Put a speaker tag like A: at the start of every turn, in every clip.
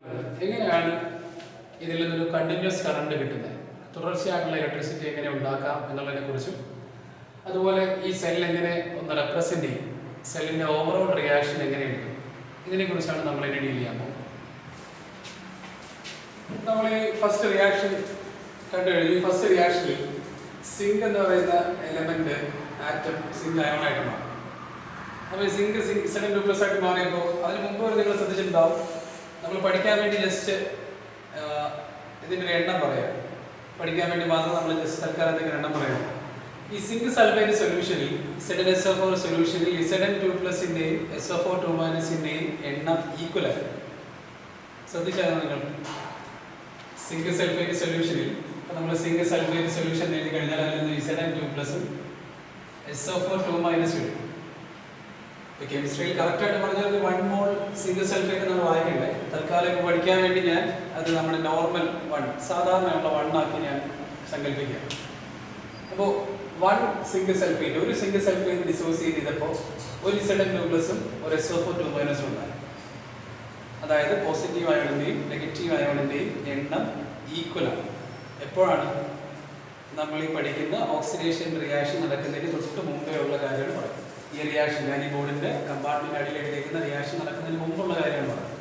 A: എങ്ങനെയാണ് ഇതിൽ നിന്നൊരു കണ്ടിന്യൂസ് കറണ്ട് കിട്ടുന്നത്, തുടർച്ചയായിട്ടുള്ള ഇലക്ട്രിസിറ്റി എങ്ങനെ ഉണ്ടാക്കാം എന്നുള്ളതിനെ കുറിച്ചും, അതുപോലെ ഈ സെൽ എങ്ങനെ ഒന്ന് റെപ്രസെന്റ് ചെയ്യും, സെല്ലിന്റെ ഓവറോൾ റിയാക്ഷൻ എങ്ങനെയുണ്ട്, ഇതിനെക്കുറിച്ചാണ് നമ്മൾ ഇനി ഡീൽ ചെയ്യാൻ പോകുന്നത്. നമ്മൾ ഈ ഫസ്റ്റ് റിയാക്ഷൻ കണ്ടു കഴിഞ്ഞു. ഈ ഫസ്റ്റ് റിയാക്ഷനിൽ സിങ്ക് എന്ന് പറയുന്ന എലമെന്റ് ആറ്റം സിങ്ക് അയോണായിട്ട് മാറും. അപ്പോൾ ഈ സിങ്ക് സെക്കൻഡ് ന്യൂക്ലിയസ് ആയിട്ട് മാറിയപ്പോൾ അതിന് മുമ്പ് വരെ നിങ്ങൾ ശ്രദ്ധിച്ചിട്ടുണ്ടാവും, നമ്മൾ പഠിക്കാൻ വേണ്ടി ജസ്റ്റ് ഇതിൻ്റെ ഒരു എണ്ണം പറയാം. പഠിക്കാൻ വേണ്ടി മാത്രം നമ്മൾ ജസ്റ്റ് തൽക്കാലത്തേക്ക് എണ്ണം പറയാം. ഈ സിങ്ക് സൾഫൈഡ് സൊല്യൂഷനിൽ ZnSO4 സൊല്യൂഷനിൽ Zn2+ന്റെയും SO4 എണ്ണം ഈക്വൽ ആണ്. ശ്രദ്ധിച്ചാൽ നിങ്ങൾ സിങ്ക് സൾഫൈഡ് സൊല്യൂഷനിൽ നമ്മൾ സിങ്ക് സൾഫൈഡ് സൊല്യൂഷൻ എഴുതി കഴിഞ്ഞാൽ അതിൽ നിന്ന് Zn2+ഉം SO4 വരും. കെമിസ്ട്രിയിൽ കറക്റ്റ് ആയിട്ട് പറഞ്ഞാൽ ഒരു 1 മോൾ സിംഗിൾ സൾഫേറ്റ് നമ്മൾ വായിക്കണ്ടേ. തൽക്കാലം പഠിക്കാൻ വേണ്ടി ഞാൻ അത് നമ്മുടെ നോർമൽ 1 സാധാരണയുള്ള 1 ആക്കി ഞാൻ സങ്കല്പിക്കാം. അപ്പോൾ 1 സിംഗിൾ സൾഫേറ്റ്, ഒരു സിംഗിൾ സൾഫേറ്റ് ഡിസോസിയേറ്റ് ചെയ്തപ്പോൾ ഒരു Zn2+ഉം ഒരു SO4 ഉണ്ടായി. അതായത് പോസിറ്റീവ് അയോണിന്റെയും നെഗറ്റീവ് അയോണിന്റെയും എണ്ണം ഈക്വൽ ആണ്. എപ്പോഴാണ് നമ്മൾ ഈ പഠിക്കുന്ന ഓക്സിഡേഷൻ റിയാക്ഷൻ നടക്കുന്നതിന് തൊട്ട് മുമ്പേ ഉള്ള കാര്യമാണ് പറയുന്നത്. ഈ റിയാക്ഷൻ ഞാൻ ഈ ബോർഡിന്റെ കമ്പാർട്ട്മെന്റ് അടിയിൽ എഴുതിയിരിക്കുന്ന റിയാക്ഷൻ നടക്കുന്നതിന് മുമ്പുള്ള കാര്യമാണ് പറയുന്നത്.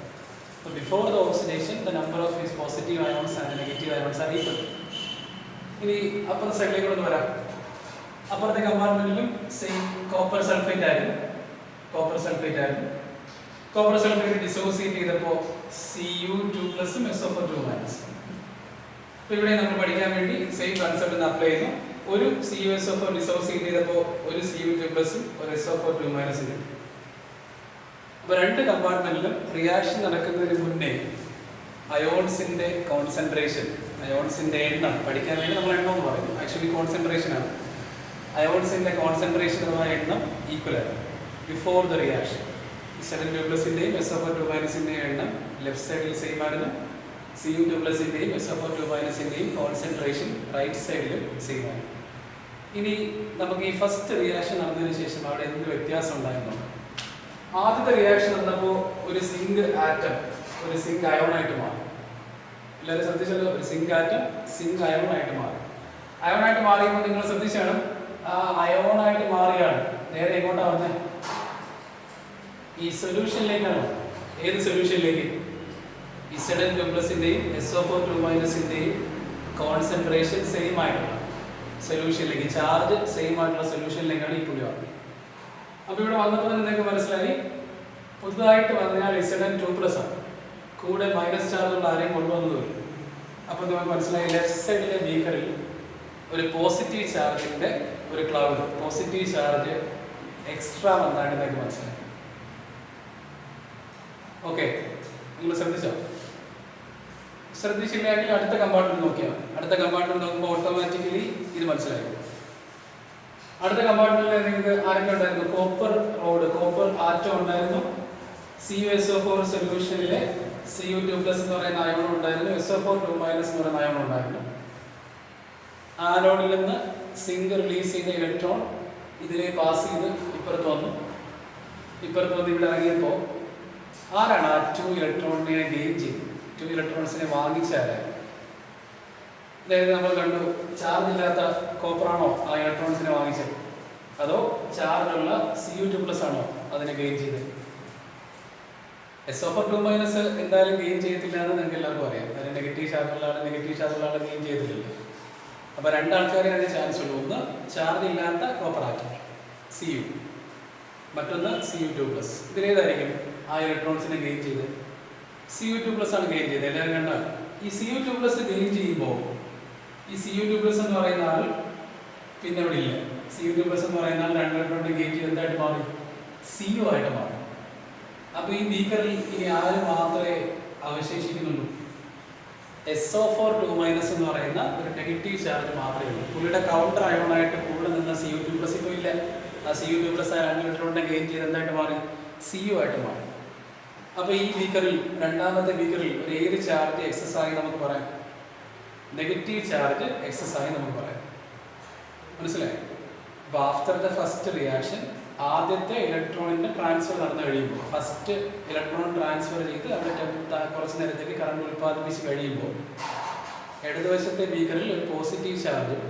A: അപ്പോൾ before the oxidation the number of his positive ions and negative ions are equal. ഇനി അപ്പുറത്തെ സൈഡിലേക്ക് ഒന്ന് വരാം. അപ്പുറത്തെ കമ്പാർട്ട്മെന്റിലും സെയിം കോപ്പർ സൾഫേറ്റ് ആയിരുന്നു. കോപ്പർ സൾഫേറ്റ് ഡിസോസിയേറ്റ് ചെയ്തപ്പോൾ Cu2+ഉം SO4 അപ്പോൾ ഇവിടെ നമ്മൾ പഠിക്കാൻ വേണ്ടി സെയിം കൺസെപ്റ്റ് അപ്ലൈ ചെയ്യുന്നു. ഒരു CuSO4 ഡിസോസിയേറ്റ് ചെയ്തപ്പോൾ ഒരു Cu2+ഉം ഒരു SO4 ഉണ്ട്. അപ്പോൾ രണ്ട് കമ്പാർട്ട്മെന്റിലും റിയാക്ഷൻ നടക്കുന്നതിന് മുന്നേ അയോൺസിന്റെ കോൺസെൻട്രേഷൻ, അയോൺസിന്റെ എണ്ണം പഠിക്കാൻ വേണ്ടി നമ്മൾ എണ്ണം എന്ന് പറയുന്നു. ആക്ച്വലി കോൺസെൻട്രേഷൻ ആണ്. അയോൺസിന്റെ കോൺസെൻട്രേഷൻ എന്ന എണ്ണം ഈക്വൽ ആണ് ബിഫോർ ദ റിയാക്ഷൻ. Zn2+ന്റെയും SO4 എണ്ണം ലെഫ്റ്റ് സൈഡിൽ സെയിം ആയിരുന്നു. Cu2+ന്റെയും SO4 കോൺസെൻട്രേഷൻ റൈറ്റ് സൈഡിലും സെയിം ആണ്. ഇനി നമുക്ക് ഈ ഫസ്റ്റ് റിയാക്ഷൻ നടന്നതിന് ശേഷം അവിടെ എന്ത് വ്യത്യാസം ഉണ്ടായിരുന്നു? ആദ്യത്തെ റിയാക്ഷൻ നടന്നപ്പോൾ ഒരു സിങ്ക് ആറ്റം ഒരു സിങ്ക് അയോണായിട്ട് മാറി. എല്ലാവരും ശ്രദ്ധിച്ചല്ലോ, ഒരു സിങ്ക് ആറ്റം സിങ്ക് അയോണായിട്ട് മാറി. അയോണായിട്ട് മാറിയപ്പോൾ നിങ്ങൾ ശ്രദ്ധിച്ചാണ്, ആ അയോണായിട്ട് മാറിയാണ് നേരെ എങ്ങോട്ടാണ് വന്നത്? ഈ സൊല്യൂഷനിലേക്കാണ്. ഏത് സൊല്യൂഷനിലേക്ക്? ഈ Zn2+ന്റെയും SO4 കോൺസെൻട്രേഷൻ സെയിം ആയിട്ടുള്ള സൊല്യൂഷനിലേക്ക്, ചാർജ് സെയിം ആയിട്ടുള്ള സൊല്യൂഷനിലേക്കാണ് ഈ പുള്ളി വന്നത്. അപ്പോൾ ഇവിടെ വന്നപ്പോൾ തന്നെ നിങ്ങൾക്ക് മനസ്സിലായി, പുതുതായിട്ട് വന്നാൽ Zn2+ ആണ്. കൂടെ മൈനസ് ചാർജ് ഉള്ള ആരെയും കൊണ്ടുവന്നതുമില്ല. അപ്പോൾ നമുക്ക് മനസ്സിലായി ലെഫ്റ്റ് സൈഡിലെ ബീക്കറിൽ ഒരു പോസിറ്റീവ് ചാർജിന്റെ ഒരു ക്ലൗഡ്, പോസിറ്റീവ് ചാർജ് എക്സ്ട്രാ വന്നാണ് നിങ്ങൾക്ക് മനസ്സിലായി. ഓക്കെ, നിങ്ങൾ ശ്രദ്ധിച്ചില്ലെങ്കിൽ അടുത്ത കമ്പാർട്ട്മെന്റ് നോക്കിയാൽ അടുത്ത കമ്പാർട്ട്മെന്റ് നോക്കുമ്പോൾ ഓട്ടോമാറ്റിക്കലി ഇത് മനസ്സിലായി. അടുത്ത കമ്പാർട്ട്മെന്റിൽ നിങ്ങൾക്ക് ആരൊക്കെ ഉണ്ടായിരുന്നു? കോപ്പർ റോഡ്, കോപ്പർ ആറ്റം ഉണ്ടായിരുന്നു. CuSO4 സൊല്യൂഷനിലെ Cu2+ എന്ന് പറയുന്ന അയോൺ ഉണ്ടായിരുന്നു. SO4 എന്ന് പറയുന്ന അയോൺ ഉണ്ടായിരുന്നു. ആനോഡിൽ നിന്ന് സിങ്ക് റിലീസ് ചെയ്ത ഇലക്ട്രോൺ ഇതിലേക്ക് പാസ് ചെയ്ത് ഇപ്പുറത്ത് വന്ന് ഇവിടെ ഇറങ്ങിയപ്പോൾ ആരാണ് ആ 2 ഇലക്ട്രോണിനെ ഗെയിൻ ചെയ്ത് 2 ഇലക്ട്രോൺസിനെ വാങ്ങിച്ചാരായിരുന്നു? അതായത് നമ്മൾ കണ്ടു, ചാർജ് ഇല്ലാത്ത കോപ്പറാണോ ആ ഇലക്ട്രോൺസിനെ വാങ്ങിച്ചത്, അതോ ചാർജുള്ള Cu2+ ആണോ അതിനെ ഗെയിൻ ചെയ്തത്? SO4 എന്തായാലും ഗെയിൻ ചെയ്യത്തില്ല എന്ന് നിങ്ങൾക്ക് എല്ലാവർക്കും അറിയാം. അതിന് നെഗറ്റീവ് ചാർജുള്ള ആൾ ഗെയിൻ ചെയ്തിട്ടില്ല. അപ്പോൾ രണ്ടാൾക്കാരെ അതിന് ചാൻസ് ഉള്ളൂ. ഒന്ന് ചാർജ് ഇല്ലാത്ത കോപ്പർ ആറ്റം Cu, മറ്റൊന്ന് Cu2+. ഇതിലേതായിരിക്കും ആ ഇലക്ട്രോൺസിനെ ഗെയിൻ ചെയ്ത്? Cu2+ ആണ് ഗെയിൻ ചെയ്തത്. എല്ലാവരും കണ്ടാൽ ഈ Cu2+ ഗെയിൻ ചെയ്യുമ്പോൾ ഈ Cu2+ എന്ന് പറയുന്ന ആൾ പിന്നെ ഇവിടെ ഇല്ല. Cu2+ എന്ന് പറയുന്ന ആൾ 2 ഇലക്ട്രോണിനെ ഗെയിൻ ചെയ്ത് എന്തായിട്ട് മാറി? Cu ആയിട്ട് മാറി. അപ്പോൾ ഈ ബീക്കറിൽ ഇനി ആര് മാത്രമേ അവശേഷിക്കുന്നുള്ളൂ? SO4 എന്ന് പറയുന്ന ഒരു നെഗറ്റീവ് ചാർജ് മാത്രമേ ഉള്ളൂ. പുള്ളിയുടെ കൗണ്ടർ അയോണായിട്ട് കൂടെ നിന്ന Cu2+ ഇപ്പോൾ ഇല്ല. ആ Cu2+ ആ 2 ഇലക്ട്രോണിനെ ഗെയിൻ ചെയ്ത് എന്തായിട്ട് മാറി? Cu ആയിട്ട് മാറി. അപ്പോൾ ഈ ബീക്കറിൽ, രണ്ടാമത്തെ ബീക്കറിൽ ഒരു ഏത് ചാർജ് എക്സസ് ആയി നമുക്ക് പറയാം? നെഗറ്റീവ് ചാർജ് എക്സസ് ആയി നമുക്ക് പറയാം. മനസ്സിലായി? അപ്പോൾ ആഫ്റ്റർ ദ ഫസ്റ്റ് റിയാക്ഷൻ ആദ്യത്തെ ഇലക്ട്രോണിൻ്റെ ട്രാൻസ്ഫർ നടന്നു കഴിയുമ്പോൾ, ഫസ്റ്റ് ഇലക്ട്രോൺ ട്രാൻസ്ഫർ ചെയ്ത് അവിടെ കുറച്ച് നേരത്തേക്ക് കറണ്ട് ഉൽപ്പാദിപ്പിച്ച് കഴിയുമ്പോൾ ഇടതുവശത്തെ ബീക്കറിൽ ഒരു പോസിറ്റീവ് ചാർജും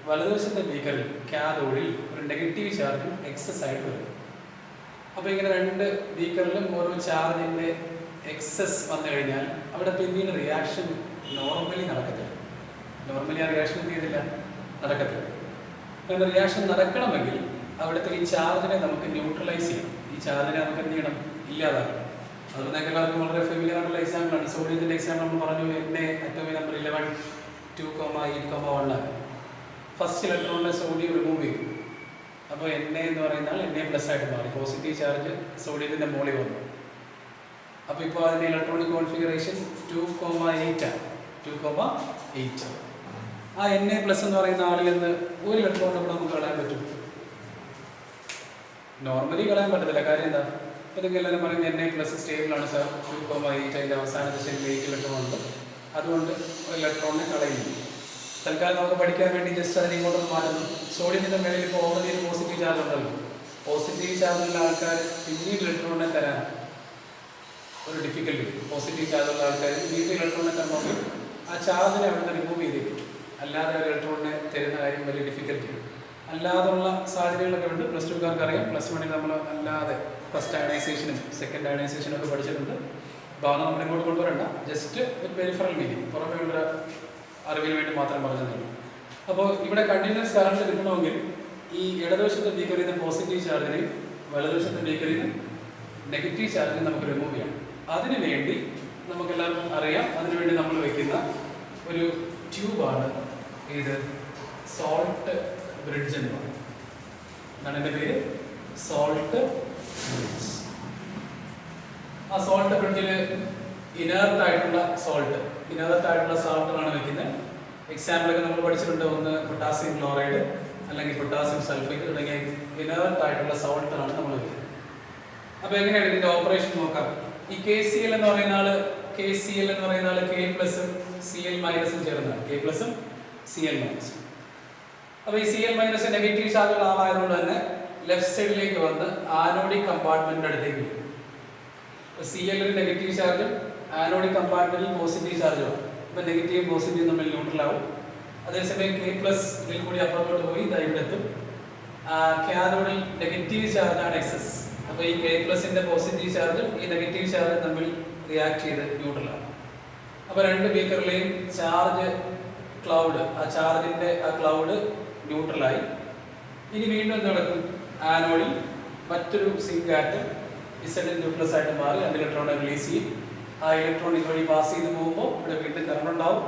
A: വലതുവശത്തെ ബീക്കറിൽ കാഥോഡിൽ ഒരു നെഗറ്റീവ് ചാർജും എക്സസ് ആയിട്ട് വരും. അപ്പോൾ ഇങ്ങനെ രണ്ട് ബീക്കറിലും ഓരോ ചാർജിൻ്റെ എക്സസ് വന്നു കഴിഞ്ഞാൽ അവിടെ പിന്നീട് റിയാക്ഷൻ നോർമലി നടക്കത്തില്ല. നോർമലി ആ റിയാക്ഷൻ എന്ത് ചെയ്തില്ല, നടക്കത്തില്ല. അങ്ങനെ റിയാക്ഷൻ നടക്കണമെങ്കിൽ അവിടുത്തെ ഈ ചാർജിനെ നമുക്ക് ന്യൂട്രലൈസ് ചെയ്യണം. ഈ ചാർജിനെ നമുക്ക് എന്ത് ചെയ്യണം, ഇല്ലാതാക്കണം. അത് നിങ്ങൾക്ക് എല്ലാവർക്കും വളരെ ഫെമിലിയർ ആയിട്ടുള്ള എക്സാമ്പിളാണ്. സോഡിയത്തിൻ്റെ എക്സാമ്പിൾ നമ്മൾ പറഞ്ഞു, എന്നെ അറ്റോമിക് നമ്പർ 11 2,8,1 ആണ്. ഫസ്റ്റ് ഇലക്ട്രോണിനെ സോഡിയം റിമൂവ് ചെയ്തു. അപ്പോൾ എന്നെ എന്ന് പറയുന്നാൽ Na+ ആയിട്ട് മാറി. പോസിറ്റീവ് ചാർജ് സോഡിയത്തിൻ്റെ മുകളിൽ വന്നു. അപ്പോൾ ഇപ്പോൾ അതിൻ്റെ ഇലക്ട്രോണിക് കോൺഫിഗറേഷൻ 2,8 ആണ്. 2,8. ആ Na+ എന്ന് പറയുന്ന ആളിൽ നിന്ന് ഒരു ഇലക്ട്രോണിനെ കൂടെ നമുക്ക് കളയാൻ പറ്റും? നോർമലി കളയാൻ പറ്റത്തില്ല. കാര്യം എന്താ, ഇതൊക്കെ എല്ലാവരും പറയും Na+ സ്റ്റേബിളാണ് സാർ, 2,8 അതിൻ്റെ അവസാന ദിശയിൽ 8 ഇലക്ട്രോൺ ഉണ്ട്, അതുകൊണ്ട് ഒരു ഇലക്ട്രോണിനെ കളയുന്നു. തൽക്കാലം നമുക്ക് പഠിക്കാൻ വേണ്ടി ജസ്റ്റ് അതിനെ ഇങ്ങോട്ടൊന്ന് മാറ്റുന്നു. സോഡിയത്തിൻ്റെ മേളിൽ ഇപ്പോൾ ഓൾറെഡി ഒരു പോസിറ്റീവ് ചാർജ് ഉണ്ടല്ലോ. പോസിറ്റീവ് ചാർജുള്ള ആൾക്കാർ പിന്നീട് ഇലക്ട്രോണിനെ തരാൻ ഒരു ഡിഫിക്കൽട്ടി. പോസിറ്റീവ് ചാർജുള്ള ആൾക്കാർ വീണ്ടും ഇലക്ട്രോണിനെ തരണമെങ്കിൽ ആ ചാർജിനെ അവിടെ നിന്ന് റിമൂവ് ചെയ്തേക്കും. അല്ലാതെ ഒരു ഇലക്ട്രോണിനെ തരുന്ന കാര്യം വലിയ ഡിഫിക്കൽട്ടിയാണ്. അല്ലാതുള്ള സാഹചര്യങ്ങളൊക്കെ ഉണ്ട്. പ്ലസ് ടുക്കാർക്ക് അറിയാം. പ്ലസ് 1 നമ്മൾ അല്ലാതെ ഫസ്റ്റ് അയണൈസേഷനും സെക്കൻഡ് അയണൈസേഷനും ഒക്കെ പഠിച്ചിട്ടുണ്ട്. അപ്പോൾ അത് നമ്മൾ ഇങ്ങോട്ട് കൊണ്ടുവരണ്ട. ജസ്റ്റ് ഒരു പെരിഫറൽ മീനിങ്, പുറമേ ഉള്ള അറിവിന് വേണ്ടി മാത്രം പറഞ്ഞതേ. അപ്പോൾ ഇവിടെ കണ്ടിന്യൂസ് കറണ്ട് കിട്ടണമെങ്കിൽ ഈ ഇടതുവശത്തെ ബീക്കറിൽ നിന്ന് പോസിറ്റീവ് ചാർജിനെയും വലതുവശത്തെ ബീക്കറിൽ നിന്ന് നെഗറ്റീവ് ചാർജിനെ നമുക്ക് റിമൂവ് ചെയ്യണം. അതിനു വേണ്ടി നമുക്കെല്ലാവർക്കും അറിയാം, അതിനുവേണ്ടി നമ്മൾ വയ്ക്കുന്ന ഒരു ട്യൂബാണ് ഇത് സോൾട്ട് ബ്രിഡ്ജ് എന്ന് പറയും. എന്നാണ് എൻ്റെ പേര്, സോൾട്ട് ബ്രിഡ്ജ്. ആ സോൾട്ട് ബ്രിഡ്ജിൽ ഇനേർട്ടായിട്ടുള്ള സോൾട്ടാണ് വെക്കുന്നത്. എക്സാമ്പിളൊക്കെ നമ്മൾ പഠിച്ചിട്ടുണ്ട്. ഒന്ന് പൊട്ടാസ്യം ക്ലോറൈഡ് അല്ലെങ്കിൽ പൊട്ടാസ്യം സൾഫേറ്റ് തുടങ്ങിയ ഇനേർട്ടായിട്ടുള്ള സോൾട്ടാണ് നമ്മൾ വെക്കുന്നത്. അപ്പോൾ എങ്ങനെയാണ് ഇതിൻ്റെ ഓപ്പറേഷൻ നോക്കാം. ഈ KCl എന്ന് പറയുന്ന ആൾ K+, Cl- ചേർന്നതാണ്. K+, Cl-. അപ്പോൾ ഈ Cl- നെഗറ്റീവ് ചാർജുള്ള ആളായതുകൊണ്ട് തന്നെ ലെഫ്റ്റ് സൈഡിലേക്ക് വന്ന് ആനോഡിക് കമ്പാർട്ട്മെന്റിന്റെ അടുത്തേക്ക് വരും. Cl നെഗറ്റീവ് ചാർജും ആനോഡിക് കമ്പാർട്ട്മെന്റിൽ പോസിറ്റീവ് ചാർജുമാണ്. അപ്പോൾ നെഗറ്റീവ് പോസിറ്റീവ് തമ്മിൽ ന്യൂട്രലാവും. അതേസമയം K+ ഇതിൽ കൂടി അപ്പുറത്തോട്ട് പോയി ഇവിടെ എത്തും. കാഥോഡിൽ നെഗറ്റീവ് ചാർജാണ് എക്സസ്. അപ്പോൾ ഈ K+ന്റെ പോസിറ്റീവ് ചാർജും ഈ നെഗറ്റീവ് ചാർജും തമ്മിൽ റിയാക്ട് ചെയ്ത് ന്യൂട്രലാണ്. അപ്പോൾ രണ്ട് ബീക്കറിലെയും ചാർജ് ക്ലൗഡ്, ആ ചാർജിന്റെ ആ ക്ലൗഡ് ന്യൂട്രലായി. ഇനി വീണ്ടും എന്ത് നടക്കും, ആനോഡിൽ മറ്റൊരു സിങ്ക് ആറ്റം Z2+ ആയിട്ട് മാറി 2 ഇലക്ട്രോണെ റിലീസ് ചെയ്യും. ആ ഇലക്ട്രോൺ ഇതുവഴി പാസ് ചെയ്ത് പോകുമ്പോൾ ഇവിടെ വീണ്ടും കറണ്ട് ഉണ്ടാവും.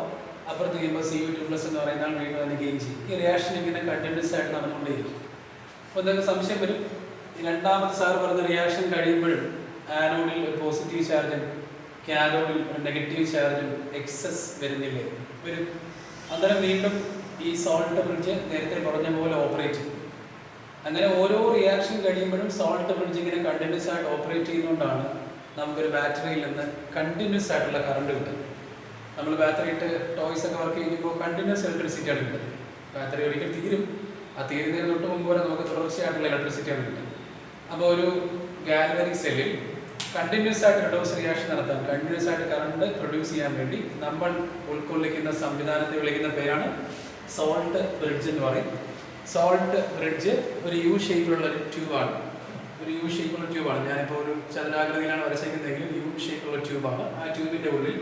A: അപ്പുറത്ത് ചെയ്യുമ്പോൾ Cu2+ എന്ന് പറയുന്നാൽ വീണ്ടും അതിനെ ഗെയിൻ ചെയ്യും. ഈ റിയാക്ഷൻ ഇങ്ങനെ കണ്ടിന്യൂസ് ആയിട്ട് നടന്നുകൊണ്ടേയിരിക്കും. അപ്പോൾ എന്തെങ്കിലും സംശയം വരും. ഈ രണ്ടാമത്തെ സാർ പറഞ്ഞ റിയാക്ഷൻ കഴിയുമ്പോഴും ആനോഡിൽ ഒരു പോസിറ്റീവ് ചാർജും കാഥോഡിൽ ഒരു നെഗറ്റീവ് ചാർജും എക്സസ് വരുന്നില്ലേ? വരും. അന്നേരം വീണ്ടും ഈ സോൾട്ട് ബ്രിഡ്ജ് നേരത്തെ പറഞ്ഞ പോലെ ഓപ്പറേറ്റ് ചെയ്യും. അങ്ങനെ ഓരോ റിയാക്ഷൻ കഴിയുമ്പോഴും സോൾട്ട് ബ്രിഡ്ജ് ഇങ്ങനെ കണ്ടിന്യൂസ് ആയിട്ട് ഓപ്പറേറ്റ് ചെയ്യുന്നതുകൊണ്ടാണ് നമുക്കൊരു ബാറ്ററിയിൽ നിന്ന് കണ്ടിന്യൂസ് ആയിട്ടുള്ള കറണ്ട് കിട്ടുന്നത്. നമ്മൾ ബാറ്ററി ഇട്ട് ടോയ്സ് ഒക്കെ വർക്ക് ചെയ്യുമ്പോൾ കണ്ടിന്യൂസ് ഇലക്ട്രിസിറ്റിയാണ് കിട്ടുന്നത്. ബാറ്ററി ഒരിക്കൽ തീരും. ആ തീരുന്നതിന് തൊട്ട് മുമ്പ് വരെ നമുക്ക് തുടർച്ചയായിട്ടുള്ള ഇലക്ട്രിസിറ്റിയാണ് കിട്ടുന്നത്. അപ്പോൾ ഒരു ഗാൽവനിക് സെല്ലിൽ കണ്ടിന്യൂസ് ആയിട്ട് റിഡോസ് റിയാക്ഷൻ നടത്താൻ, കണ്ടിന്യൂസ് ആയിട്ട് കറണ്ട് പ്രൊഡ്യൂസ് ചെയ്യാൻ വേണ്ടി നമ്മൾ ഉൾക്കൊള്ളിക്കുന്ന സംവിധാനത്തെ വിളിക്കുന്ന പേരാണ് സോൾട്ട് ബ്രിഡ്ജ് എന്ന് പറയും. സോൾട്ട് ബ്രിഡ്ജ് ഒരു യു ഷേപ്പിലുള്ള ട്യൂബാണ്. ഞാനിപ്പോൾ ഒരു ചതുരാകൃതിയിലാണ് വരച്ചിരിക്കുന്നതെങ്കിലും യു ഷേപ്പിലുള്ള ട്യൂബാണ്. ആ ട്യൂബിൻ്റെ ഉള്ളിൽ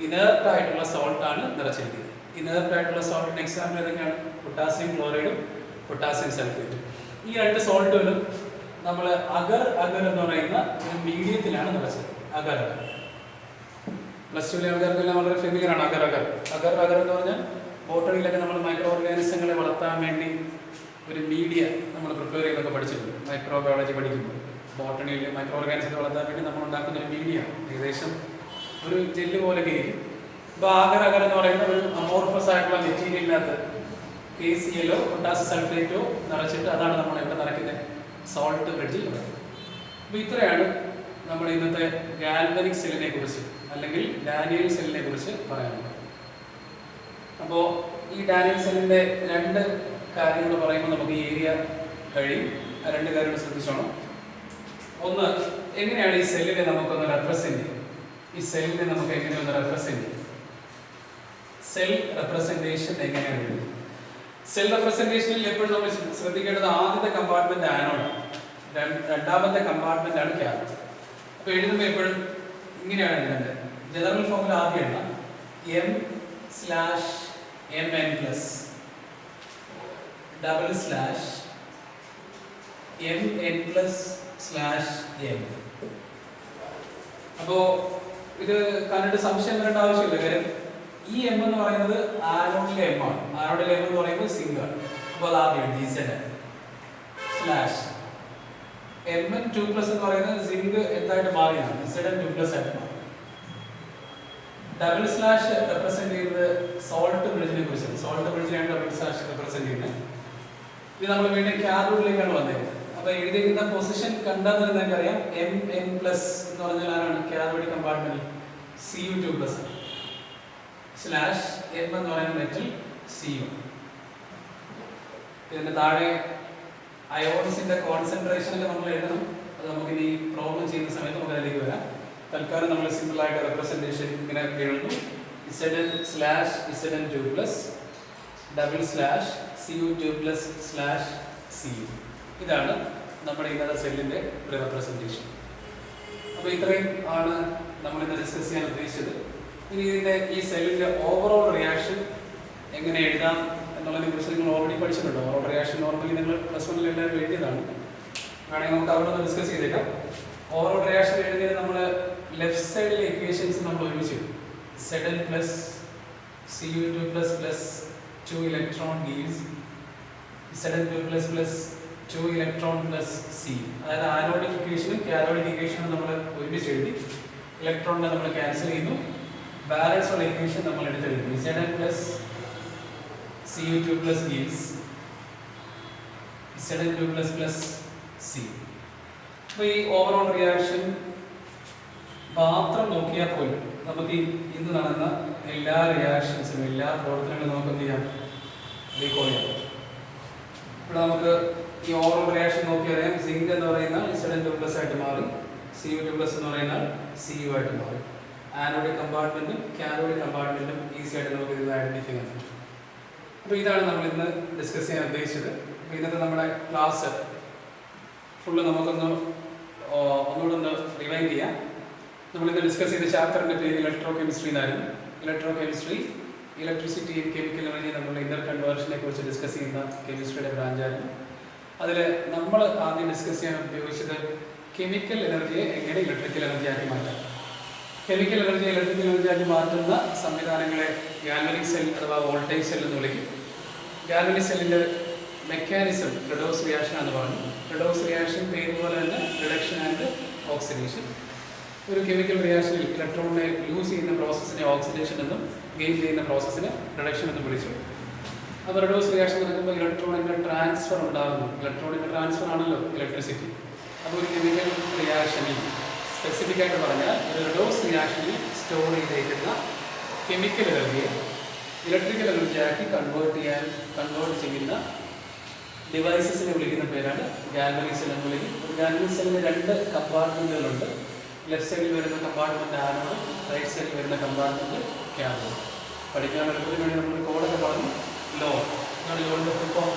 A: ഇനേർട്ടായിട്ടുള്ള സോൾട്ടാണ് നിറച്ചിരിക്കുന്നത്. ഇനേർട്ടായിട്ടുള്ള സോൾട്ടിന് എക്സാമ്പിൾ ഏതൊക്കെയാണ്? പൊട്ടാസ്യം ക്ലോറൈഡും പൊട്ടാസ്യം സൾഫേറ്റും. ഈ രണ്ട് സോൾട്ടുകളും നമ്മൾ അഗർ എന്ന് പറയുന്ന ഒരു മീഡിയത്തിലാണ് നിറച്ചത്. അഗർ പ്ലസ് ടുവിലെ ആൾക്കാർക്കെല്ലാം വളരെ ഫെമിലിയർ ആണ്. അഗർ എന്ന് പറഞ്ഞാൽ ബോട്ടണിയിലൊക്കെ നമ്മൾ മൈക്രോ ഓർഗാനിസങ്ങളെ വളർത്താൻ വേണ്ടി ഒരു മീഡിയ നമ്മൾ പ്രിപ്പയർ ചെയ്തൊക്കെ പഠിച്ചിട്ടുണ്ട്. മൈക്രോബയോളജി പഠിക്കുമ്പോൾ ബോട്ടണിയിൽ മൈക്രോ ഓർഗാനിസത്തെ വളർത്താൻ വേണ്ടി നമ്മൾ ഉണ്ടാക്കുന്ന ഒരു മീഡിയ ഏകദേശം ഒരു ജെല്ല് പോലെയൊക്കെ ഇരിക്കും. അപ്പോൾ അഗർ എന്ന് പറയുന്ന ഒരു അമോർഫസ് ആയിട്ടുള്ള മെറ്റീരിയലിനകത്ത് KCl പൊട്ടാസ്യം സൾഫേറ്റോ നിറച്ചിട്ട് അതാണ് നമ്മൾ ഇവിടെ നിറയ്ക്കുന്നത് സോൾട്ട് ബ്രിഡ്ജിൽ. അപ്പോൾ ഇത്രയാണ് നമ്മൾ ഇന്നത്തെ ഗാൽവനിക് സെല്ലിനെ കുറിച്ച് അല്ലെങ്കിൽ ഡാനിയൽ സെല്ലിനെ കുറിച്ച് പറയാനുള്ളത്. അപ്പോൾ ഈ ഡാനിയൽ സെല്ലിൻ്റെ രണ്ട് കാര്യങ്ങൾ പറയുമ്പോൾ നമുക്ക് ഈ ഏരിയ കഴിയും. ആ രണ്ട് കാര്യങ്ങൾ ശ്രദ്ധിച്ചോണം. ഒന്ന്, എങ്ങനെയാണ് ഈ സെല്ലിനെ നമുക്കൊന്ന് റെപ്രസെന്റ് ചെയ്യുന്നത്? ഈ സെല്ലിനെ നമുക്ക് എങ്ങനെയൊന്ന് റെപ്രസെന്റ് ചെയ്യും? സെൽ റെപ്രസെന്റേഷൻ എങ്ങനെയാണ് എഴുതുന്നത്? സെൽ റെപ്രസെന്റേഷനിൽ എപ്പോഴും നമ്മൾ ശ്രദ്ധിക്കേണ്ടത് ആദ്യത്തെ കമ്പാർട്ട്മെന്റ് ആനോഡാണ്, രണ്ടാമത്തെ കമ്പാർട്ട്മെന്റ് ആണ് കാഥോഡ്. അപ്പോൾ എഴുതുമ്പോൾ എപ്പോഴും ഇങ്ങനെയാണ് എഴുതേണ്ടത്. ജനറൽ ഫോമിൽ ആദ്യം എഴുതാം m/n+/mn+/m. അപ്പോൾ ഇത് കണ്ടിട്ട് സംശയം വരേണ്ട ആവശ്യമില്ല. കാര്യം ഈ എം എന്ന് പറയുന്നത് ആനോഡിലെ എം ആണ്. ആനോഡിലെ എം എന്ന് പറയുമ്പോൾ സിങ്ക് ആണ്. അപ്പോൾ അത് ആദ്യം എഴുതി Zn/Mn2+ എന്ന് പറയുന്നത് സിങ്ക് എന്തായിട്ട് മാറിയാണ്, Zn2+ ആയിട്ട് മാറി. ഡബിൾ സ്ലാഷ് റെപ്രസെന്റ് ചെയ്യുന്നത് സോൾട്ട് ബ്രിഡ്ജിനെ കുറിച്ചാണ്. സോൾട്ട് ബ്രിഡ്ജിനെയാണ് ഡബിൾ സ്ലാഷ് റെപ്രസെന്റ് ചെയ്യുന്നത്. ഇത് നമ്മൾ വീണ്ടും കാഥോഡിലേക്കാണ് വന്നിരിക്കുന്നത്. അപ്പോൾ എഴുതിയിരിക്കുന്ന പൊസിഷൻ കണ്ടാൽ തന്നെ നിങ്ങൾക്കറിയാം Mn+ എന്ന് പറഞ്ഞാൽ ആരാണ്? Cathodic compartment Cu2+. /m എന്ന് പറയുന്ന മെറ്റൽ Cu. ഇതിന്റെ താഴെ അയോൺസിന്റെ കോൺസെൻട്രേഷനിൽ നമ്മൾ എഴുതണം. അത് നമുക്ക് ഇനി പ്രോബ്ലം ചെയ്യുന്ന സമയത്ത് നമുക്ക് അതിലേക്ക് വരാം. തൽക്കാലം നമ്മൾ സിമ്പിൾ ആയിട്ട് റെപ്രസെന്റേഷൻ ഇങ്ങനെ എഴുതുന്നു. Zn/Cu2+/Cu. ഇതാണ് നമ്മുടെ ഇന്നത്തെ സെല്ലിന്റെ റെപ്രസെന്റേഷൻ. അപ്പോൾ ഇത്രയും ആണ് നമ്മൾ ഇന്ന് ഡിസ്കസ് ചെയ്യാൻ ഉദ്ദേശിച്ചത്. ഇനി ഇതിന്റെ ഈ സെല്ലിന്റെ ഓവറോൾ റിയാക്ഷൻ എങ്ങനെ എഴുതാം എന്നുള്ളതിനെ കുറിച്ച് നിങ്ങൾ ഓൾറെഡി പഠിച്ചിട്ടുണ്ടോ? ഓവറോൾ റിയാക്ഷൻ നോർമലി നിങ്ങൾ +1 എല്ലാവരും എഴുതിയതാണ്. വേണമെങ്കിൽ നമുക്ക് അവിടെ നിന്ന് ഡിസ്കസ് ചെയ്തേക്കാം. ഓവറോൾ റിയാക്ഷൻ എഴുതിയത് നമ്മൾ ലെഫ്റ്റ് സൈഡിലെ ഇക്വേഷൻസ് നമ്മൾ ഒരുമിച്ച് Zn+Cu2++2 electron gives Zn2++2 electron C. അതായത് ആനോഡിക് ഇക്വേഷനും കാഥോഡിക് ഇക്വേഷനും നമ്മൾ ഒരുമിച്ച് എഴുതി. ഇലക്ട്രോണിനെ നമ്മൾ ക്യാൻസൽ ചെയ്യുന്നു. ബാലൻസ് ഉള്ള ഇക്വേഷൻ നമ്മൾ എടുത്തെഴുതി. Zn+Cu2+ gives Zn2++C. അപ്പോൾ ഈ ഓവറോൾ റിയാക്ഷൻ മാത്രം നോക്കിയാൽ പോലും നമുക്ക് ഇന്ന് നടന്ന എല്ലാ റിയാക്ഷൻസിനും എല്ലാ പ്രവർത്തനങ്ങളും നമുക്ക് എന്ത് ചെയ്യാം? റീകോൾ ചെയ്യാം. ഇവിടെ നമുക്ക് ഈ ഓവറോൾ റിയാക്ഷൻ നോക്കിയറിയാം. സിങ്ക് എന്ന് പറയുന്ന Zn2+ ആയിട്ട് മാറി, Cu2+ എന്ന് പറയുന്ന Cu ആയിട്ട് മാറി. ആനോഡിക് കമ്പാർട്ട്മെന്റും കാഥോഡിക് കമ്പാർട്ട്മെന്റും ഈസി ആയിട്ട് നമുക്ക് ഇത് ഐഡന്റിഫൈ ചെയ്യാൻ പറ്റും. അപ്പോൾ ഇതാണ് നമ്മൾ ഇന്ന് ഡിസ്കസ് ചെയ്യാൻ ഉദ്ദേശിച്ചത്. അപ്പോൾ ഇന്നത്തെ നമ്മുടെ ക്ലാസ് ഫുള്ള് നമുക്കൊന്ന് ഒന്നുകൂടെ ഒന്ന് റിവൈൻഡ് ചെയ്യാം. നമ്മളിന്ന് ഡിസ്കസ് ചെയ്ത ചാപ്റ്ററിൻ്റെ പേര് ഇലക്ട്രോ കെമിസ്ട്രി എന്നായിരുന്നു. ഇലക്ട്രോ കെമിസ്ട്രി, ഇലക്ട്രിസിറ്റിയും കെമിക്കൽ എനർജി നമ്മളുടെ ഇന്റർ കൺവേർഷനെ കുറിച്ച് ഡിസ്കസ് ചെയ്യുന്ന കെമിസ്ട്രിയുടെ ബ്രാഞ്ചായിരുന്നു. അതിൽ നമ്മൾ ആദ്യം ഡിസ്കസ് ചെയ്യാൻ ഉപയോഗിച്ചത് കെമിക്കൽ എനർജിയെ എങ്ങനെ ഇലക്ട്രിക്കൽ എനർജിയാക്കി മാറ്റാം. കെമിക്കൽ എനർജി ഇലക്ട്രിക്കൽ എനർജിയാക്കി മാറ്റുന്ന സംവിധാനങ്ങളെ ഗാൽവനിക് സെൽ അഥവാ വോൾട്ടേജ് സെൽ എന്ന് വിളിക്കും. ഗാൽവനിക് സെല്ലിൻ്റെ മെക്കാനിസം റെഡോക്സ് റിയാക്ഷൻ എന്ന് പറഞ്ഞു. റെഡോക്സ് റിയാക്ഷൻ പേര് പോലെ തന്നെ റിഡക്ഷൻ ആൻഡ് ഓക്സിഡേഷൻ. ഒരു കെമിക്കൽ റിയാക്ഷനിൽ ഇലക്ട്രോണിനെ ലൂസ് ചെയ്യുന്ന പ്രോസസ്സിനെ ഓക്സിഡേഷൻ എന്നും ഗെയിൻ ചെയ്യുന്ന പ്രോസസ്സിനെ റിഡക്ഷൻ എന്നും വിളിച്ചു. അപ്പോൾ റെഡോക്സ് റിയാക്ഷൻ നടക്കുമ്പോൾ ഇലക്ട്രോണിൻ്റെ ട്രാൻസ്ഫർ ഉണ്ടാകുന്നു. ഇലക്ട്രോണിൻ്റെ ട്രാൻസ്ഫർ ആണല്ലോ ഇലക്ട്രിസിറ്റി. അപ്പോൾ ഒരു കെമിക്കൽ റിയാക്ഷനിൽ സ്പെസിഫിക് ആയിട്ട് പറഞ്ഞാൽ ഒരു റെഡോക്സ് റിയാക്ഷനിൽ സ്റ്റോർ ചെയ്തേക്കുന്ന കെമിക്കൽ എനർജിയെ ഇലക്ട്രിക്കൽ എനർജിയാക്കി കൺവേർട്ട് ചെയ്യുന്ന ഡിവൈസസിനെ വിളിക്കുന്ന പേരാണ് ഗാൽവനിക് സെൽ എന്ന് വിളിക്കും. ഒരു ഗാൽവനിക് സെല്ലിന് 2 കമ്പാർട്ട്മെന്റുകളുണ്ട്. ലെഫ്റ്റ് സൈഡിൽ വരുന്ന കമ്പാർട്ട്മെന്റ് ആനോഡ്, റൈറ്റ് സൈഡിൽ വരുന്ന കമ്പാർട്ട്മെന്റ് കാഥോഡ്. പഠിക്കാൻ എളുപ്പത്തിന് വേണ്ടി നമ്മൾ കോഡൊക്കെ പറഞ്ഞു. ലോ എന്നാണ് ലോഡിൻ്റെ full form.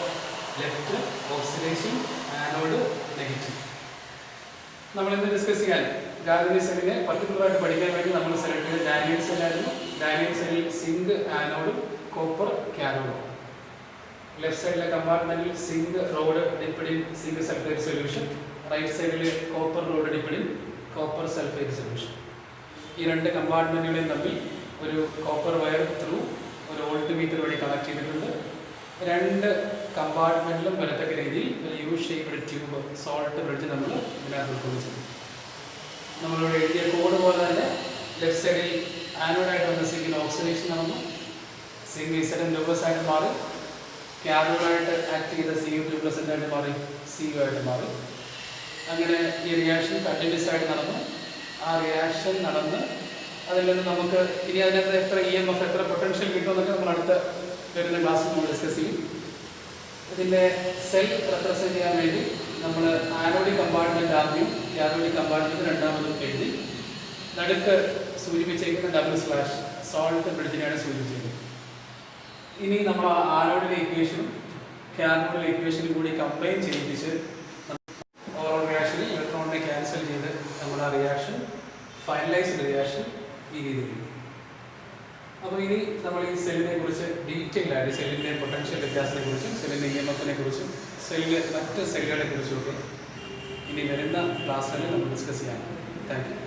A: Left oxidation, anode negative. നമ്മളിന്ന് ഡിസ്കസ് ചെയ്യാൻ ഗാൽവനിക് സെല്ലിനെ പർട്ടിക്കുലറായിട്ട് പഠിക്കാൻ വേണ്ടി നമ്മൾ സെലക്ട് ചെയ്ത ഡാനിയൽ സെല്ലായിരുന്നു. ഡാനിയൽ സെല്ലിൽ സിങ്ക് ആനോഡും കോപ്പർ കാഥോഡും. ലെഫ്റ്റ് സൈഡിലെ കമ്പാർട്ട്മെന്റിൽ zinc rod dipped in zinc sulphate solution, right സൈഡിൽ copper rod dipped in copper sulphate solution. ഈ 2 കമ്പാർട്ട്മെന്റുകളെയും തമ്മിൽ ഒരു കോപ്പർ വയർ ത്രൂ ഒരു വോൾട്ട്മീറ്റർ വഴി കണക്ട് ചെയ്തിട്ടുണ്ട്. 2 കമ്പാർട്ട്മെന്റിലും വരത്തക്ക രീതിയിൽ ഒരു U shaped tube salt bridge നമ്മൾ ഇതിനകത്ത് ഉൾക്കൊള്ളിച്ചിട്ടുണ്ട്. നമ്മളിവിടെ എഴുതിയ കോഡ് പോലെ തന്നെ ലെഫ്റ്റ് സൈഡിൽ ആനോഡായിട്ട് വന്ന സിങ്കിന് ഓക്സിഡേഷൻ നടന്നു. സിങ്ക് Zn2+ ആയിട്ട് മാറി. കാഥോഡായിട്ട് ആക്ട് ചെയ്ത Cu2+ ആയിട്ട് മാറി, Cu ആയിട്ട് മാറി. അങ്ങനെ ഈ റിയാക്ഷൻ കണ്ടിന്യൂസ് ആയിട്ട് നടന്നു. ആ റിയാക്ഷൻ നടന്ന് അതിൽ നിന്ന് നമുക്ക് ഇനി അതിനകത്ത് എത്ര EMF എത്ര പൊട്ടൻഷ്യൽ കിട്ടുമെന്നൊക്കെ നമ്മൾ അടുത്ത വരുന്ന ക്ലാസ്സിൽ നമ്മൾ ഡിസ്കസ് ചെയ്യും. ഇതിൻ്റെ സെൽ റെപ്രസെൻറ്റ് ചെയ്യാൻ വേണ്ടി നമ്മൾ ആനോഡിക് കമ്പാർട്ട്മെൻറ്റ് ആദ്യം കാഥോഡിക് കമ്പാർട്ട്മെൻറ്റ് രണ്ടാമതും എഴുതി നടുക്ക് സൂചിപ്പിച്ചേക്കുന്ന ഡബിൾ സ്ലാഷ് സോൾട്ട് ബ്രിഡ്ജിനെയാണ് സൂചിപ്പിച്ചത്. ഇനി നമ്മൾ ആനോഡിലെ ഇക്വേഷനും കാഥോഡിലെ ഇക്വേഷനും കൂടി കമ്പൈൻ ചെയ്യിപ്പിച്ച് ഓവറോൾ റിയാക്ഷനിൽ ഇലക്ട്രോണിനെ ക്യാൻസൽ ചെയ്ത് നമ്മുടെ റിയാക്ഷൻ ഫൈനലൈസ്ഡ് റിയാക്ഷൻ ഈ രീതിയിൽ. അപ്പോൾ ഇനി നമ്മൾ ഈ സെല്ലിനെ കുറിച്ച് ഡീറ്റെയിൽ ആയിട്ട് സെല്ലിൻ്റെ പൊട്ടൻഷ്യൽ വ്യത്യാസത്തെ കുറിച്ചും സെല്ലിൻ്റെ EMF-നെ കുറിച്ചും സെല്ലിലെ മറ്റ് സെല്ലുകളെ കുറിച്ചുമൊക്കെ ഇനി വരുന്ന ക്ലാസ്സുകളിൽ നമ്മൾ ഡിസ്കസ് ചെയ്യാം. Thank you.